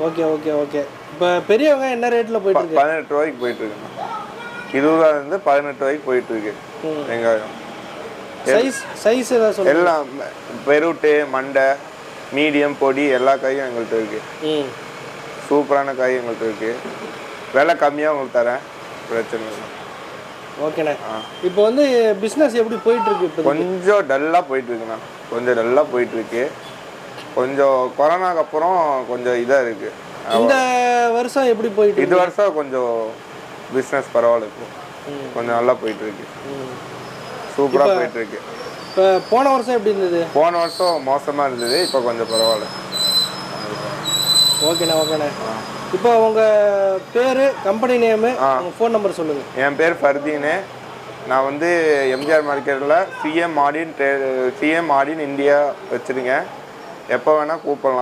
Okay okay okay. இப்போ பெரிய வெங்காயம் என்ன ரேட்டில் போயிட்டுருக்கு? 18 ரூபாய்க்கு போயிட்டுருக்குண்ணா. 20 18 ரூபாய்க்கு போயிட்டுருக்கு வெங்காயம். சைஸ் ஏதாவது சொல்லுங்கள். எல்லாம் பெருட்டு மண்டை மீடியம் பொடி எல்லா காயும் எங்கள்கிட்ட இருக்கு. சூப்பரான காய் எங்கள்கிட்ட இருக்கு. விலை கம்மியாக உங்களுக்கு தரேன், பிரச்சனை இல்லை. ஓகேண்ணே. இப்போ வந்து பிஸ்னஸ் எப்படி போயிட்டுருக்கு? இப்போ கொஞ்சம் டல்லாக போயிட்டுருக்குண்ணா. கொஞ்சம் டல்லாக போயிட்டுருக்கு. கொஞ்சம் கொரோனாக்கு அப்புறம் கொஞ்சம் இதாக இருக்குது. இந்த வருஷம் எப்படி போயிட்டு? இந்த வருஷம் கொஞ்சம் பிஸ்னஸ் பரவாயில்ல. இப்போ கொஞ்சம் நல்லா போயிட்டுருக்கு. சூப்பராக போயிட்டுருக்கு. இப்போ போன வருஷம் எப்படி இருந்தது? போன வருஷம் மோசமாக இருந்தது. இப்போ கொஞ்சம் பரவாயில்ல. ஓகேண்ணே ஓகேண்ணே. இப்போ உங்கள் பேர், கம்பெனி நேமு, உங்கள் ஃபோன் நம்பர் சொல்லுங்கள். என் பேர் ஃபர்தீனு. நான் வந்து எம்ஜிஆர் மார்க்கெட்டில் சிஎம் ஆடின் இந்தியா வச்சுருக்கேன். எப்போ வேணால் கூப்பிடலாம்.